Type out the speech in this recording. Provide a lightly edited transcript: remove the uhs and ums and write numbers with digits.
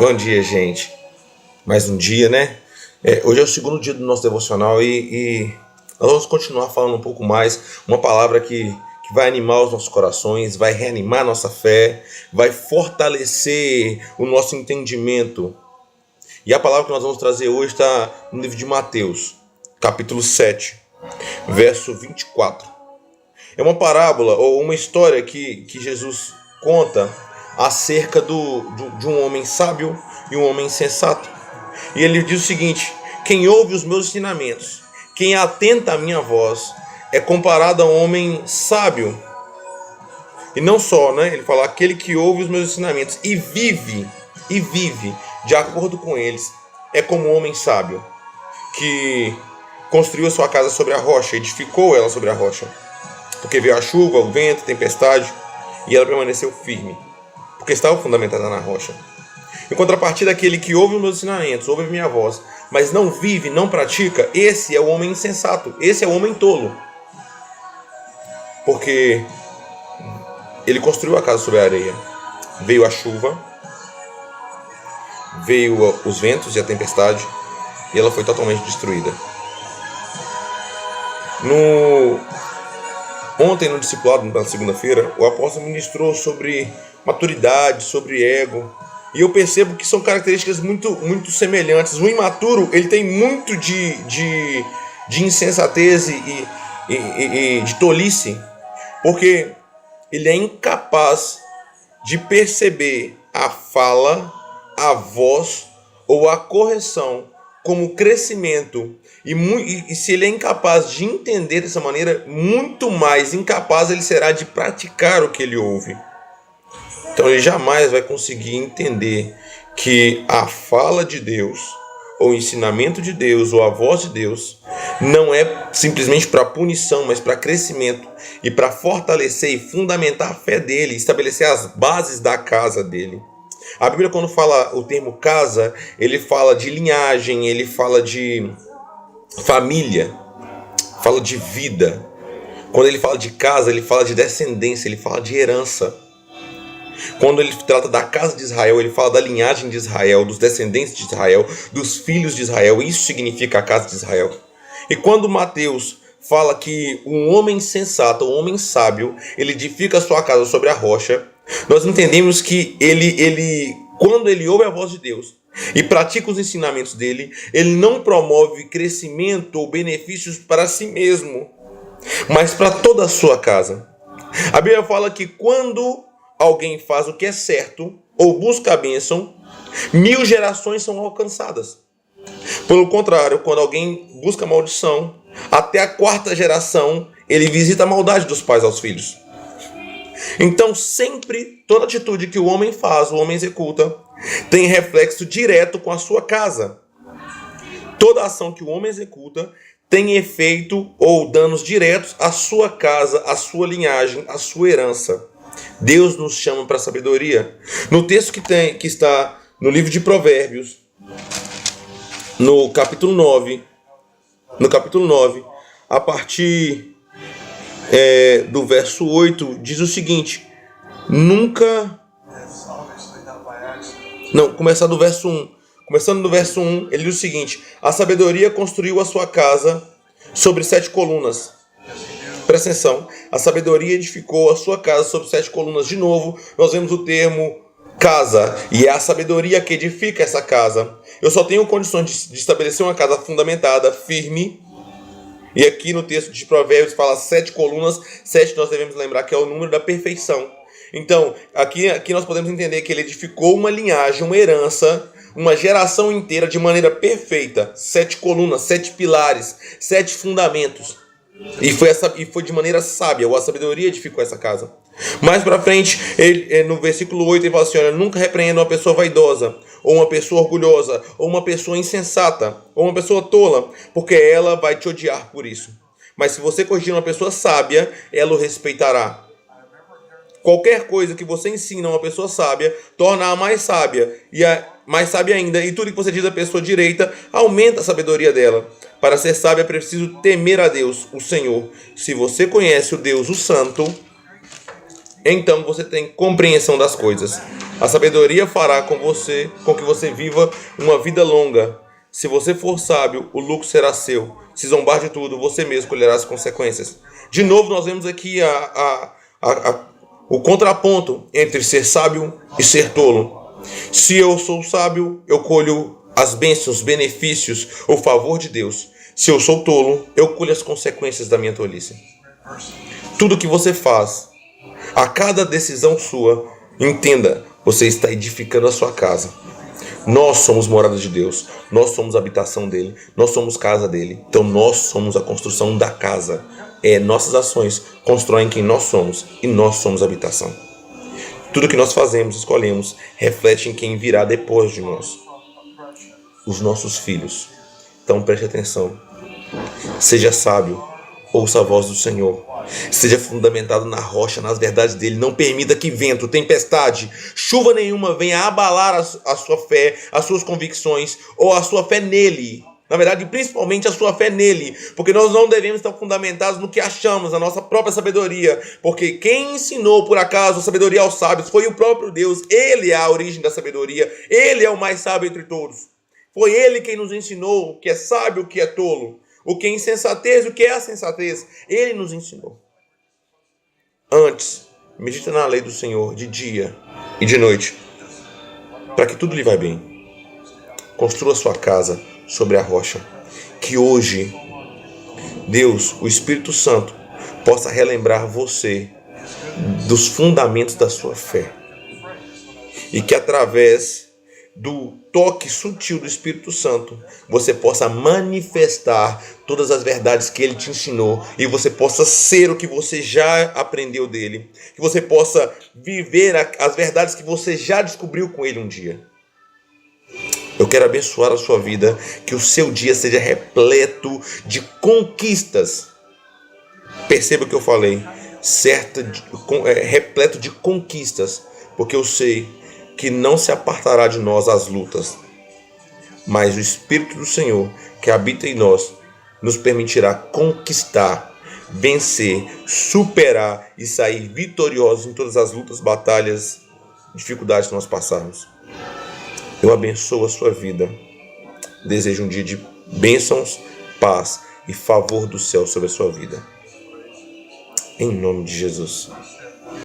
Bom dia, gente. Mais um dia, né? Hoje é o segundo dia do nosso devocional e nós vamos continuar falando um pouco mais. Uma palavra que vai animar os nossos corações, vai reanimar a nossa fé, vai fortalecer o nosso entendimento. E a palavra que nós vamos trazer hoje está no livro de Mateus, capítulo 7, verso 24. É uma parábola ou uma história que Jesus conta acerca de um homem sábio e um homem insensato. E ele diz o seguinte: quem ouve os meus ensinamentos, quem atenta à minha voz, é comparado a um homem sábio. E não só, né? Ele fala, aquele que ouve os meus ensinamentos e vive de acordo com eles, é como um homem sábio, que construiu a sua casa sobre a rocha, edificou ela sobre a rocha. Porque veio a chuva, o vento, a tempestade, e ela permaneceu firme, porque estava fundamentada na rocha. Em contrapartida, aquele que ouve os meus ensinamentos, ouve a minha voz, mas não vive, não pratica, esse é o homem insensato, esse é o homem tolo. Porque ele construiu a casa sobre a areia. Veio a chuva, veio os ventos e a tempestade, e ela foi totalmente destruída. Ontem, no discipulado, na segunda-feira, o apóstolo ministrou sobre maturidade, sobre ego. E eu percebo que são características muito semelhantes. O imaturo, ele tem muito de insensatez e de tolice, porque ele é incapaz de perceber a fala, a voz ou a correção como crescimento. E se ele é incapaz de entender dessa maneira, muito mais incapaz ele será de praticar o que ele ouve. Então ele jamais vai conseguir entender que a fala de Deus, ou o ensinamento de Deus, ou a voz de Deus, não é simplesmente para punição, mas para crescimento e para fortalecer e fundamentar a fé dele, estabelecer as bases da casa dele. A Bíblia, quando fala o termo casa, ele fala de linhagem, ele fala de família, fala de vida. Quando ele fala de casa, ele fala de descendência, ele fala de herança. Quando ele trata da casa de Israel, ele fala da linhagem de Israel, dos descendentes de Israel, dos filhos de Israel. Isso significa a casa de Israel. E quando Mateus fala que um homem sensato, um homem sábio, ele edifica a sua casa sobre a rocha, nós entendemos que quando ele ouve a voz de Deus e pratica os ensinamentos dele, ele não promove crescimento ou benefícios para si mesmo, mas para toda a sua casa. A Bíblia fala que quando alguém faz o que é certo ou busca a bênção, 1000 gerações são alcançadas. Pelo contrário, quando alguém busca a maldição, até a 4ª geração ele visita a maldade dos pais aos filhos. Então sempre, toda atitude que o homem faz, o homem executa, tem reflexo direto com a sua casa. Toda ação que o homem executa tem efeito ou danos diretos à sua casa, à sua linhagem, à sua herança. Deus nos chama para a sabedoria. No texto que está no livro de Provérbios, no capítulo 9, a partir do verso 8, diz o seguinte: começando do verso 1, ele diz o seguinte: a sabedoria construiu a sua casa sobre 7 colunas. Presta atenção, a sabedoria edificou a sua casa sobre 7 colunas. De novo, nós vemos o termo casa, e é a sabedoria que edifica essa casa. Eu só tenho condições de estabelecer uma casa fundamentada, firme. E aqui no texto de Provérbios fala 7 colunas. 7 nós devemos lembrar que é o número da perfeição. Então, aqui nós podemos entender que ele edificou uma linhagem, uma herança, uma geração inteira de maneira perfeita. 7 colunas, 7 pilares, 7 fundamentos. E foi de maneira sábia, ou a sabedoria edificou essa casa. Mais para frente, no versículo 8, ele fala assim: olha, nunca repreenda uma pessoa vaidosa, ou uma pessoa orgulhosa, ou uma pessoa insensata, ou uma pessoa tola, porque ela vai te odiar por isso. Mas se você corrigir uma pessoa sábia, ela o respeitará. Qualquer coisa que você ensina a uma pessoa sábia, torna-a mais sábia, e mais sábia ainda. E tudo que você diz à pessoa direita, aumenta a sabedoria dela. Para ser sábia é preciso temer a Deus, o Senhor. Se você conhece o Deus, o Santo, Então você tem compreensão das coisas. A sabedoria fará com que você viva uma vida longa. Se você for sábio, o lucro será seu. Se zombar de tudo, você mesmo colherá as consequências. De novo, nós vemos aqui o contraponto entre ser sábio e ser tolo. Se eu sou sábio, eu colho as bênçãos, os benefícios, o favor de Deus. Se eu sou tolo, eu colho as consequências da minha tolice. Tudo que você faz, a cada decisão sua, entenda, você está edificando a sua casa. Nós somos morada de Deus, nós somos a habitação dele, nós somos casa dele. Então nós somos a construção da casa. Nossas ações constroem quem nós somos e nós somos a habitação. Tudo que nós fazemos, escolhemos, reflete em quem virá depois de nós. Os nossos filhos. Então preste atenção. Seja sábio, ouça a voz do Senhor. Seja fundamentado na rocha, nas verdades dele. Não permita que vento, tempestade, chuva nenhuma venha abalar a sua fé, as suas convicções ou a sua fé nele. Na verdade, principalmente a sua fé nele. Porque nós não devemos estar fundamentados no que achamos, na nossa própria sabedoria. Porque quem ensinou, por acaso, a sabedoria aos sábios foi o próprio Deus. Ele é a origem da sabedoria. Ele é o mais sábio entre todos. Foi ele quem nos ensinou o que é sábio, o que é tolo. O que é insensatez e o que é a sensatez. Ele nos ensinou. Antes, medita na lei do Senhor de dia e de noite, para que tudo lhe vá bem. Construa sua casa sobre a rocha. Que hoje, Deus, o Espírito Santo, possa relembrar você dos fundamentos da sua fé. E que através do toque sutil do Espírito Santo, você possa manifestar todas as verdades que ele te ensinou e você possa ser o que você já aprendeu dele, que você possa viver as verdades que você já descobriu com ele um dia. Eu quero abençoar a sua vida, que o seu dia seja repleto de conquistas. Perceba o que eu falei, repleto de conquistas, porque eu sei que não se apartará de nós as lutas, mas o Espírito do Senhor que habita em nós nos permitirá conquistar, vencer, superar e sair vitoriosos em todas as lutas, batalhas, dificuldades que nós passarmos. Eu abençoo a sua vida, desejo um dia de bênçãos, paz e favor do céu sobre a sua vida. Em nome de Jesus.